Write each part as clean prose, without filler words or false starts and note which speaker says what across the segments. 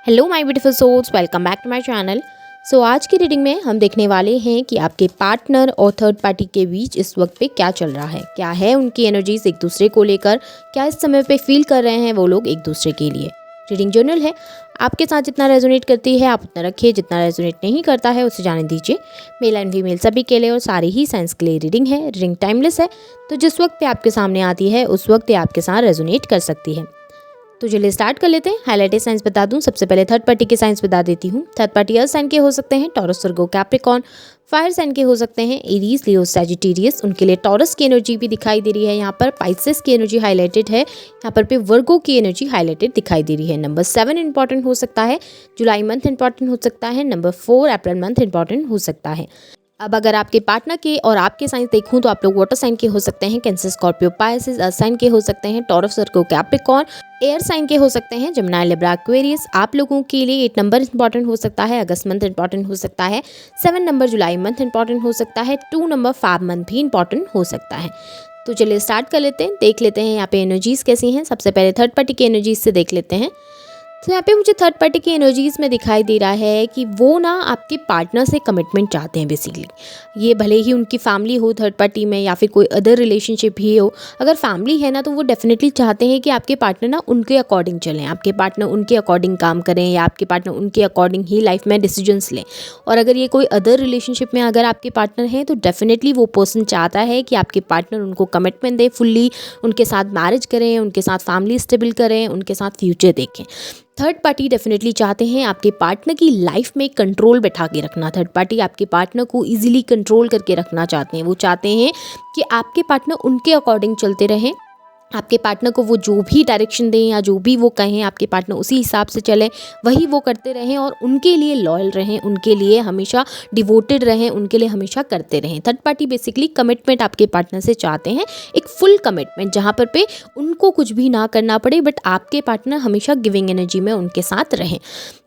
Speaker 1: Hello my beautiful souls, welcome back to my channel. आज की reading में हम देखने वाले हैं कि आपके पार्टनर और थर्ड पार्टी के बीच इस वक्त पे क्या चल रहा है, क्या है उनकी एनर्जीज एक दूसरे को लेकर, क्या इस समय पे फील कर रहे हैं वो लोग एक दूसरे के लिए। रीडिंग जर्नल है, आपके साथ जितना रेजोनेट करती है आप उतना रखिए, जितना रेजोनेट नहीं करता है उसे जाने दीजिए। मेल एंड फीमेल सभी के लिए और सारे ही साइंस के लिए रीडिंग है। रीडिंग टाइमलेस है, तो जिस वक्त पे आपके सामने आती है उस वक्त ये आपके साथ रेजोनेट कर सकती है। तो चलिए स्टार्ट कर लेते हैं। हाईलाइटेड साइंस बता दूं, सबसे पहले थर्ड पार्टी के साइंस बता देती हूँ। थर्ड पार्टी अर्थ साइन के हो सकते हैं, Taurus, Virgo, Capricorn. Fire sign के हो सकते हैं, एरीज, लियो, सैजिटेरियस। उनके लिए टॉरस की एनर्जी भी दिखाई दे रही है यहाँ पर। पाइसेस की एनर्जी हाईलाइटेड है यहाँ पर पे वर्गो की एनर्जी हाईलाइटेड दिखाई दे रही है। नंबर 7 इंपॉर्टेंट हो सकता है, जुलाई मंथ इंपॉर्टेंट हो सकता है। नंबर 4 अप्रैल मंथ इंपॉर्टेंट हो सकता है। अब अगर आपके पार्टनर के और आपके साइंस देखूं तो आप लोग वाटर साइन के हो सकते हैं, Cancer, Scorpio, Pisces. Earth sign के हो सकते हैं, Taurus, Virgo, Capricorn. Air sign के हो सकते हैं, जमुनाई, लिब्रा, एक्वेरियस। आप लोगों के लिए 8 नंबर इंपॉर्टेंट हो सकता है, अगस्त मंथ इंपॉर्टेंट हो सकता है। 7 नंबर जुलाई मंथ इंपॉर्टेंट हो सकता है। 2 नंबर फैब मंथ भी इंपॉर्टेंट हो सकता है। तो चलिए स्टार्ट कर लेते हैं, देख लेते हैं यहाँ पे एनर्जीज कैसी हैं। सबसे पहले थर्ड पार्टी की एनर्जीज से देख लेते हैं। तो यहाँ पे मुझे थर्ड पार्टी की एनर्जीज में दिखाई दे रहा है कि वो ना आपके पार्टनर से कमिटमेंट चाहते हैं बेसिकली। ये भले ही उनकी फैमिली हो थर्ड पार्टी में या फिर कोई अदर रिलेशनशिप ही हो, अगर फैमिली है ना तो वो डेफिनेटली चाहते हैं कि आपके पार्टनर ना उनके अकॉर्डिंग चलें, आपके पार्टनर उनके अकॉर्डिंग काम करें या आपके पार्टनर उनके अकॉर्डिंग ही लाइफ में डिसीजंस लें। और अगर ये कोई अदर रिलेशनशिप में अगर आपके पार्टनर हैं तो डेफिनेटली वो पर्सन चाहता है कि आपके पार्टनर उनको कमिटमेंट दे फुल्ली, उनके साथ मैरिज करें, उनके साथ फैमिली स्टेबल करें, उनके साथ फ्यूचर देखें। थर्ड पार्टी डेफिनेटली चाहते हैं आपके पार्टनर की लाइफ में कंट्रोल बैठा के रखना। थर्ड पार्टी आपके पार्टनर को इजीली कंट्रोल करके रखना चाहते हैं। वो चाहते हैं कि आपके पार्टनर उनके अकॉर्डिंग चलते रहें, आपके पार्टनर को वो जो भी डायरेक्शन दें या जो भी वो कहें आपके पार्टनर उसी हिसाब से चलें, वही वो करते रहें और उनके लिए लॉयल रहें, उनके लिए हमेशा डिवोटेड रहें, उनके लिए हमेशा करते रहें। थर्ड पार्टी बेसिकली कमिटमेंट आपके पार्टनर से चाहते हैं, एक फुल कमिटमेंट जहाँ पर पे उनको कुछ भी ना करना पड़े, बट आपके पार्टनर हमेशा गिविंग एनर्जी में उनके साथ रहें।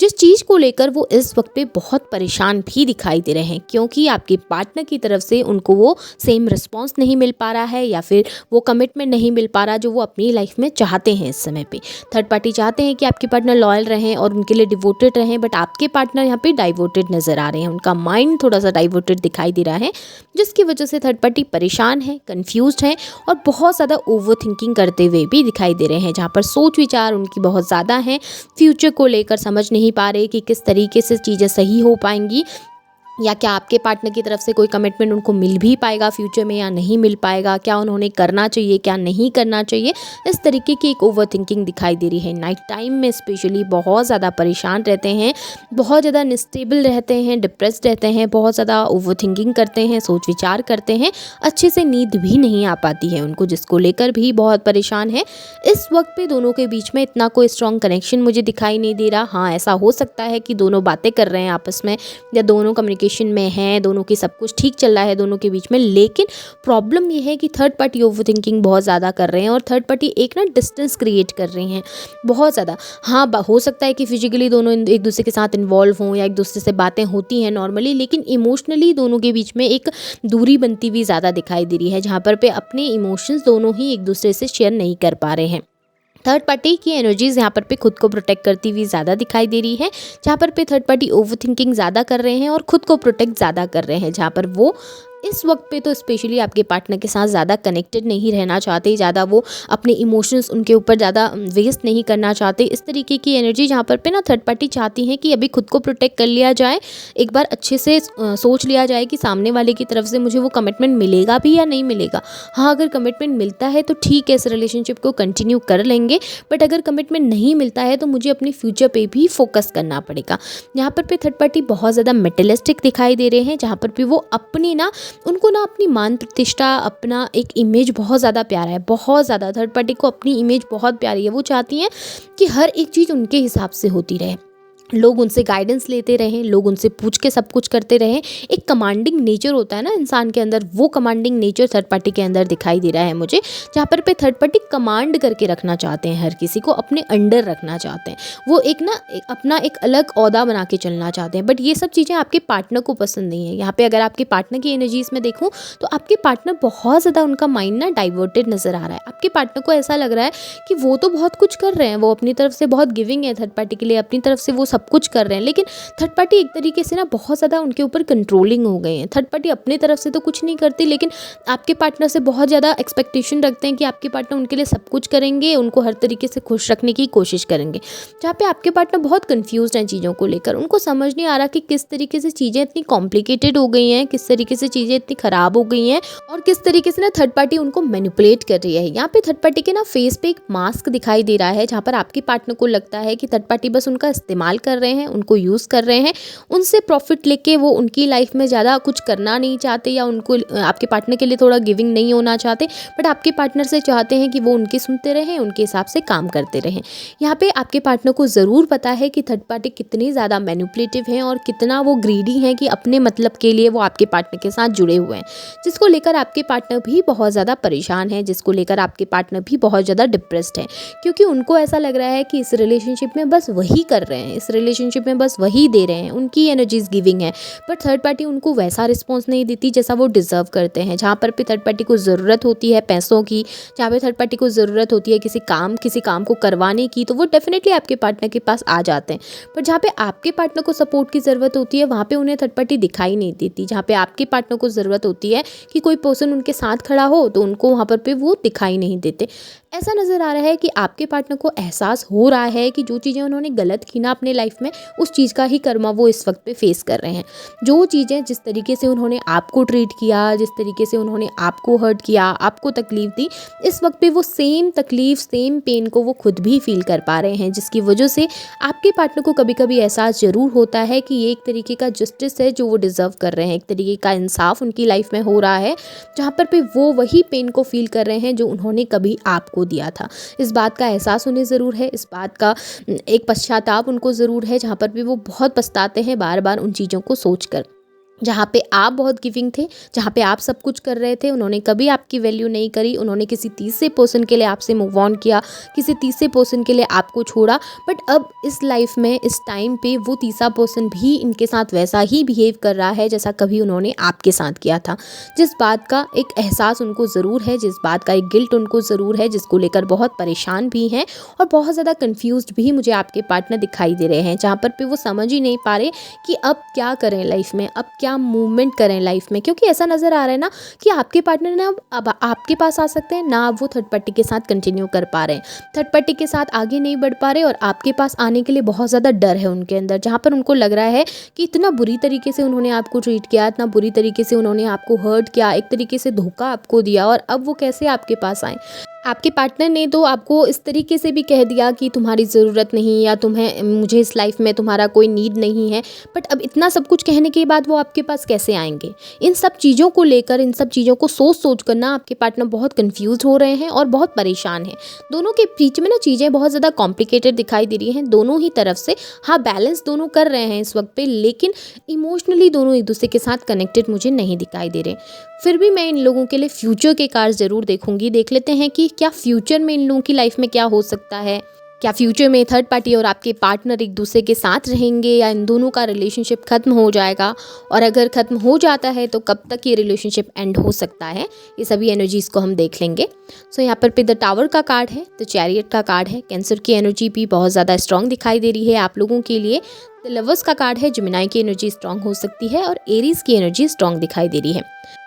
Speaker 1: जिस चीज़ को लेकर वो इस वक्त पे बहुत परेशान भी दिखाई दे रहे हैं, क्योंकि आपके पार्टनर की तरफ से उनको वो सेम रिस्पॉन्स नहीं मिल पा रहा है या फिर वो कमिटमेंट नहीं मिल पा रहा जो वो अपनी लाइफ में चाहते हैं इस समय पे। थर्ड पार्टी चाहते हैं कि आपके पार्टनर लॉयल रहें और उनके लिए डिवोटेड रहें, बट आपके पार्टनर यहाँ पे डाइवर्टेड नज़र आ रहे हैं, उनका माइंड थोड़ा सा डाइवर्टेड दिखाई दे रहा है, जिसकी वजह से थर्ड पार्टी परेशान है, कन्फ्यूज्ड है और बहुत ज़्यादा ओवर थिंकिंग करते हुए भी दिखाई दे रहे हैं, जहाँ पर सोच विचार उनकी बहुत ज़्यादा हैं। फ्यूचर को लेकर समझ नहीं पा रहे कि किस तरीके से चीज़ें सही हो पाएंगी, या क्या आपके पार्टनर की तरफ से कोई कमिटमेंट उनको मिल भी पाएगा फ्यूचर में या नहीं मिल पाएगा, क्या उन्होंने करना चाहिए क्या नहीं करना चाहिए। इस तरीके की एक ओवर थिंकिंग दिखाई दे रही है। नाइट टाइम में स्पेशली बहुत ज़्यादा परेशान रहते हैं, बहुत ज़्यादा अनस्टेबल रहते हैं, डिप्रेस्ड रहते हैं, बहुत ज़्यादा ओवर थिंकिंग करते हैं, सोच विचार करते हैं, अच्छे से नींद भी नहीं आ पाती है उनको, जिसको लेकर भी बहुत परेशान है। इस वक्त पे दोनों के बीच में इतना कोई स्ट्रॉन्ग कनेक्शन मुझे दिखाई नहीं दे रहा। हाँ, ऐसा हो सकता है कि दोनों बातें कर रहे हैं आपस में या दोनों कम्युनिकेशन में हैं, दोनों की सब कुछ ठीक चल रहा है दोनों के बीच में, लेकिन प्रॉब्लम ये है कि थर्ड पार्टी ओवर थिंकिंग बहुत ज़्यादा कर रहे हैं और थर्ड पार्टी एक ना डिस्टेंस क्रिएट कर रही हैं बहुत ज़्यादा। हाँ, हो सकता है कि फिजिकली दोनों एक दूसरे के साथ इन्वॉल्व हों या एक दूसरे से बातें होती हैं नॉर्मली, लेकिन इमोशनली दोनों के बीच में एक दूरी बनती हुई ज़्यादा दिखाई दे रही है, जहाँ पर पे अपने इमोशंस दोनों ही एक दूसरे से शेयर नहीं कर पा रहे हैं। थर्ड पार्टी की एनर्जीज यहाँ पर पे खुद को प्रोटेक्ट करती हुई ज़्यादा दिखाई दे रही है, जहाँ पर पे थर्ड पार्टी ओवर थिंकिंग ज़्यादा कर रहे हैं और खुद को प्रोटेक्ट ज़्यादा कर रहे हैं, जहाँ पर वो इस वक्त पे तो स्पेशली आपके पार्टनर के साथ ज़्यादा कनेक्टेड नहीं रहना चाहते, ज़्यादा वो अपने इमोशंस उनके ऊपर ज़्यादा वेस्ट नहीं करना चाहते। इस तरीके की एनर्जी जहाँ पर पे ना थर्ड पार्टी चाहती है कि अभी खुद को प्रोटेक्ट कर लिया जाए, एक बार अच्छे से सोच लिया जाए कि सामने वाले की तरफ से मुझे वो कमिटमेंट मिलेगा भी या नहीं मिलेगा। हाँ, अगर कमिटमेंट मिलता है तो ठीक है, इस रिलेशनशिप को कंटिन्यू कर लेंगे, बट अगर कमिटमेंट नहीं मिलता है तो मुझे अपने फ्यूचर पे भी फोकस करना पड़ेगा। यहाँ पर पे थर्ड पार्टी बहुत ज़्यादा मेटेलिस्टिक दिखाई दे रहे हैं, जहाँ पर भी वो अपनी ना उनको ना अपनी मान प्रतिष्ठा, अपना एक इमेज बहुत ज़्यादा प्यारा है, बहुत ज़्यादा थर्ड पार्टी को अपनी इमेज बहुत प्यारी है। वो चाहती हैं कि हर एक चीज़ उनके हिसाब से होती रहे, लोग उनसे गाइडेंस लेते रहें, लोग उनसे पूछ के सब कुछ करते रहें। एक कमांडिंग नेचर होता है ना इंसान के अंदर, वो कमांडिंग नेचर थर्ड पार्टी के अंदर दिखाई दे रहा है मुझे, जहाँ पर पे थर्ड पार्टी कमांड करके रखना चाहते हैं, हर किसी को अपने अंडर रखना चाहते हैं। वो अपना एक अलग ओहदा बना के चलना चाहते हैं। बट ये सब चीज़ें आपके पार्टनर को पसंद नहीं है। यहाँ पे अगर आपके पार्टनर की एनर्जीज में देखूँ तो आपके पार्टनर बहुत ज़्यादा, उनका माइंड ना डाइवर्टेड नज़र आ रहा है। आपके पार्टनर को ऐसा लग रहा है कि वो तो बहुत कुछ कर रहे हैं, वो अपनी तरफ से बहुत गिविंग है थर्ड पार्टी के लिए, अपनी तरफ से वो सब कुछ कर रहे हैं, लेकिन थर्ड पार्टी एक तरीके से ना बहुत ज़्यादा उनके ऊपर कंट्रोलिंग हो गए हैं। थर्ड पार्टी अपनी तरफ से तो कुछ नहीं करती, लेकिन आपके पार्टनर से बहुत ज़्यादा एक्सपेक्टेशन रखते हैं कि आपके पार्टनर उनके लिए सब कुछ करेंगे, उनको हर तरीके से खुश रखने की कोशिश करेंगे। जहाँ पे आपके पार्टनर बहुत कंफ्यूज्ड हैं चीज़ों को लेकर, उनको समझ नहीं आ रहा कि किस तरीके से चीज़ें इतनी कॉम्प्लिकेटेड हो गई हैं, किस तरीके से चीज़ें इतनी ख़राब हो गई हैं और किस तरीके से ना थर्ड पार्टी उनको मैनिपुलेट कर रही है। यहाँ पे थर्ड पार्टी के ना फेस पे एक मास्क दिखाई दे रहा है, जहाँ पर आपके पार्टनर को लगता है कि थर्ड पार्टी बस उनका इस्तेमाल कर रहे हैं, उनको यूज़ कर रहे हैं, उनसे प्रॉफिट लेके वो उनकी लाइफ में ज़्यादा कुछ करना नहीं चाहते, या उनको आपके पार्टनर के लिए थोड़ा गिविंग नहीं होना चाहते। बट आपके पार्टनर से चाहते हैं कि वो उनके सुनते रहें, उनके हिसाब से काम करते रहें। यहाँ पे आपके पार्टनर को ज़रूर पता है कि थर्ड पार्टी कितनी ज़्यादा मैनिपुलेटिव हैं और कितना वो ग्रीडी हैं कि अपने मतलब के लिए वो आपके पार्टनर के साथ जुड़े हुए हैं, जिसको लेकर आपके पार्टनर भी बहुत ज़्यादा परेशान है, जिसको लेकर आपके पार्टनर भी बहुत ज़्यादा डिप्रेस्ड है, क्योंकि उनको ऐसा लग रहा है कि इस रिलेशनशिप में बस वही कर रहे हैं, इस रिलेशनशिप में बस वही दे रहे हैं, उनकी एनर्जीज गिविंग है। बट थर्ड पार्टी उनको वैसा रिस्पॉन्स नहीं देती जैसा वो डिज़र्व करते हैं। जहाँ पर भी थर्ड पार्टी को ज़रूरत होती है पैसों की, जहाँ पे थर्ड पार्टी को ज़रूरत होती है किसी काम को करवाने की, तो वो डेफिनेटली आपके पार्टनर के पास आ जाते हैं। पर जहाँ पे आपके पार्टनर को सपोर्ट की ज़रूरत होती है, वहाँ पे उन्हें थर्ड पार्टी दिखाई नहीं देती। जहाँ पे आपके पार्टनर को ज़रूरत होती है कि कोई पर्सन उनके साथ खड़ा हो, तो उनको वहाँ पर पे वो दिखाई नहीं देते। ऐसा नज़र आ रहा है कि आपके पार्टनर को एहसास हो रहा है कि जो चीज़ें उन्होंने गलत की ना अपने लाइफ में, उस चीज़ का ही कर्मा वो इस वक्त पे फेस कर रहे हैं। जो चीज़ें, जिस तरीके से उन्होंने आपको ट्रीट किया, जिस तरीके से उन्होंने आपको हर्ट किया, आपको तकलीफ़ दी, इस वक्त पे वो सेम तकलीफ़, सेम पेन को वो खुद भी फील कर पा रहे हैं, जिसकी वजह से आपके पार्टनर को कभी कभी एहसास ज़रूर होता है कि ये एक तरीके का जस्टिस है जो वो डिज़र्व कर रहे हैं, एक तरीके का इंसाफ उनकी लाइफ में हो रहा है, जहाँ पर पे वो वही पेन को फील कर रहे हैं जो उन्होंने कभी आपको दिया था। इस बात का एहसास उन्हें ज़रूर है, इस बात का एक पश्चाताप उनको ज़रूर है, जहाँ पर भी वो बहुत पछताते हैं बार बार उन चीज़ों को सोचकर। जहाँ पे आप बहुत गिविंग थे, जहाँ पे आप सब कुछ कर रहे थे, उन्होंने कभी आपकी वैल्यू नहीं करी, उन्होंने किसी तीसरे पर्सन के लिए आपसे मूव ऑन किया, किसी तीसरे पर्सन के लिए आपको छोड़ा। बट अब इस लाइफ में, इस टाइम पे वो तीसरा पर्सन भी इनके साथ वैसा ही बिहेव कर रहा है जैसा कभी उन्होंने आपके साथ किया था। जिस बात का एक एहसास उनको ज़रूर है, जिस बात का एक गिल्ट उनको ज़रूर है, जिसको लेकर बहुत परेशान भी हैं और बहुत ज़्यादा कन्फ्यूज़्ड भी मुझे आपके पार्टनर दिखाई दे रहे हैं, जहाँ पर पे वो समझ ही नहीं पा रहे कि अब क्या करें लाइफ में, अब क्या मूवमेंट करें लाइफ में। क्योंकि ऐसा नज़र आ रहा है ना कि आपके पार्टनर ना अब आपके पास आ सकते हैं ना, वो थर्ड पार्टी के साथ कंटिन्यू कर पा रहे हैं, थर्ड पार्टी के साथ आगे नहीं बढ़ पा रहे, और आपके पास आने के लिए बहुत ज़्यादा डर है उनके अंदर, जहाँ पर उनको लग रहा है कि इतना बुरी तरीके से उन्होंने आपको ट्रीट किया, इतना बुरी तरीके से उन्होंने आपको हर्ट किया, एक तरीके से धोखा आपको दिया, और अब वो कैसे आपके पास आए। आपके पार्टनर ने तो आपको इस तरीके से भी कह दिया कि तुम्हारी ज़रूरत नहीं, या मुझे इस लाइफ में तुम्हारा कोई नीड नहीं है। बट अब इतना सब कुछ कहने के बाद वो आपके पास कैसे आएंगे? इन सब चीज़ों को लेकर, इन सब चीज़ों को सोच कर ना आपके पार्टनर बहुत कंफ्यूज हो रहे हैं और बहुत परेशान हैं। दोनों के बीच में ना चीज़ें बहुत ज़्यादा कॉम्प्लिकेटेड दिखाई दे रही हैं दोनों ही तरफ से। हाँ, बैलेंस दोनों कर रहे हैं इस वक्त पे, लेकिन इमोशनली दोनों एक दूसरे के साथ कनेक्टेड मुझे नहीं दिखाई दे रहे। फिर भी मैं इन लोगों के लिए फ्यूचर के कार्ड ज़रूर देखूंगी। देख लेते हैं कि क्या फ्यूचर में इन लोगों की लाइफ में क्या हो सकता है। क्या फ्यूचर में थर्ड पार्टी और आपके पार्टनर एक दूसरे के साथ रहेंगे, या इन दोनों का रिलेशनशिप ख़त्म हो जाएगा? और अगर ख़त्म हो जाता है तो कब तक ये रिलेशनशिप एंड हो सकता है? ये सभी एनर्जीज़ को हम देख लेंगे। सो यहाँ पर द टावर का कार्ड है, द चैरियट का कार्ड है। कैंसर की एनर्जी भी बहुत ज़्यादा स्ट्रॉन्ग दिखाई दे रही है आप लोगों के लिए। द लवर्स का कार्ड है, जेमिनी की एनर्जी स्ट्रॉन्ग हो सकती है, और एरीज की एनर्जी स्ट्रॉन्ग दिखाई दे रही है।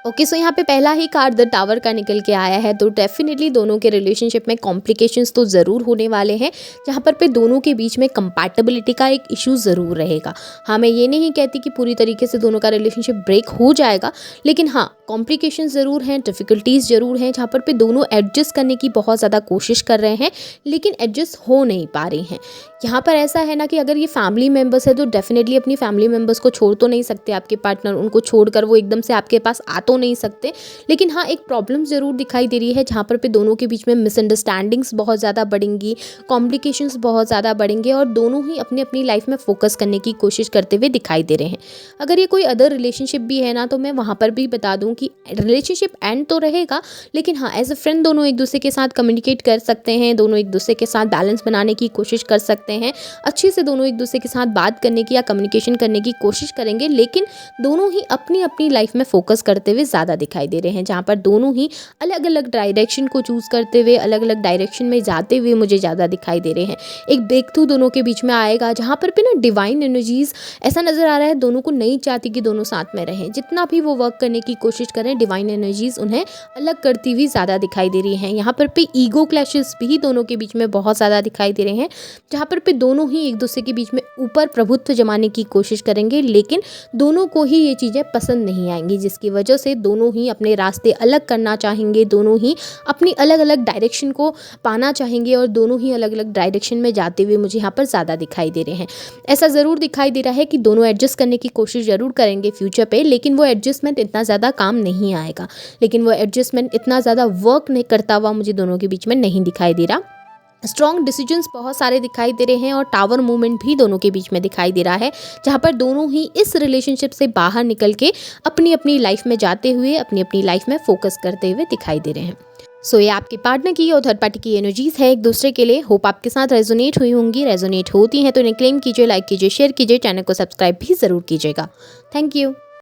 Speaker 1: ओके, सो यहाँ पे पहला ही कार्ड द टावर का निकल के आया है, तो डेफिनेटली दोनों के रिलेशनशिप में कॉम्प्लिकेशंस तो ज़रूर होने वाले हैं, जहाँ पर पे दोनों के बीच में कंपैटिबिलिटी का एक इशू ज़रूर रहेगा। हाँ, मैं ये नहीं कहती कि पूरी तरीके से दोनों का रिलेशनशिप ब्रेक हो जाएगा, लेकिन हाँ, कॉम्प्लिकेशन ज़रूर हैं, डिफ़िकल्टीज़ ज़रूर हैं, जहाँ पर पे दोनों एडजस्ट करने की बहुत ज़्यादा कोशिश कर रहे हैं, लेकिन एडजस्ट हो नहीं पा रही हैं। यहाँ पर ऐसा है ना कि अगर ये फैमिली मेम्बर्स है तो डेफिनेटली अपनी फैमिली मेम्बर्स को छोड़ तो नहीं सकते आपके पार्टनर, उनको छोड़कर वो एकदम से आपके पास आ तो तो नहीं सकते, लेकिन हाँ एक प्रॉब्लम ज़रूर दिखाई दे रही है जहाँ पर दोनों के बीच में मिसअंडरस्टैंडिंग्स बहुत ज़्यादा बढ़ेंगी, कॉम्प्लिकेशंस बहुत ज़्यादा बढ़ेंगे और दोनों ही अपनी अपनी लाइफ में फोकस करने की कोशिश करते हुए दिखाई दे रहे हैं। अगर ये कोई अदर रिलेशनशिप भी है ना, तो मैं वहाँ पर भी बता दूँ कि रिलेशनशिप एंड तो रहेगा, लेकिन हाँ एज अ फ्रेंड दोनों एक दूसरे के साथ कम्युनिकेट कर सकते हैं, दोनों एक दूसरे के साथ बैलेंस बनाने की कोशिश कर सकते हैं, अच्छे से दोनों एक दूसरे के साथ बात करने की या कम्युनिकेशन करने की कोशिश करेंगे, लेकिन दोनों ही अपनी अपनी लाइफ में फोकस करते हुए ज़्यादा दिखाई दे रहे हैं, जहाँ पर दोनों ही अलग अलग डायरेक्शन को चूज़ करते हुए अलग अलग डायरेक्शन में जाते हुए मुझे ज़्यादा दिखाई दे रहे हैं। एक ब्रेक थ्रू दोनों के बीच में आएगा, जहाँ पर भी ना डिवाइन एनर्जीज ऐसा नज़र आ रहा है दोनों को नहीं चाहती कि दोनों साथ में रहें, जितना भी वो वर्क करने की कोशिश करें डिवाइन एनर्जीज उन्हें अलग करती हुई ज़्यादा दिखाई दे रही हैं। यहाँ पर पे ईगो क्लैशेस भी दोनों के बीच में बहुत ज़्यादा दिखाई दे रहे हैं, जहाँ पर पे दोनों ही एक दूसरे के बीच में ऊपर प्रभुत्व जमाने की कोशिश करेंगे, लेकिन दोनों को ही ये चीज़ें पसंद नहीं आएंगी, जिसकी वजह से दोनों ही अपने रास्ते अलग करना चाहेंगे, दोनों ही अपनी अलग अलग डायरेक्शन को पाना चाहेंगे और दोनों ही अलग अलग डायरेक्शन में जाते हुए मुझे यहाँ पर ज़्यादा दिखाई दे रहे हैं। ऐसा ज़रूर दिखाई दे रहा है कि दोनों एडजस्ट करने की कोशिश ज़रूर करेंगे फ्यूचर पे, लेकिन वो एडजस्टमेंट इतना ज़्यादा काम नहीं आएगा, लेकिन वो एडजस्टमेंट इतना ज़्यादा वर्क नहीं करता हुआ मुझे दोनों के बीच में नहीं दिखाई दे रहा। स्ट्रॉन्ग डिसीजंस बहुत सारे दिखाई दे रहे हैं और टावर मूवमेंट भी दोनों के बीच में दिखाई दे रहा है, जहाँ पर दोनों ही इस रिलेशनशिप से बाहर निकल के अपनी अपनी लाइफ में जाते हुए अपनी अपनी लाइफ में फोकस करते हुए दिखाई दे रहे हैं। सो ये आपके पार्टनर की और थर्ड पार्टी की एनर्जीज है एक दूसरे के लिए। होप आपके साथ रेजोनेट हुई होंगी, रेजोनेट होती हैं तो इन्हें क्लेम कीजिए, लाइक कीजिए, शेयर कीजिए, चैनल को सब्सक्राइब भी ज़रूर कीजिएगा। Thank you.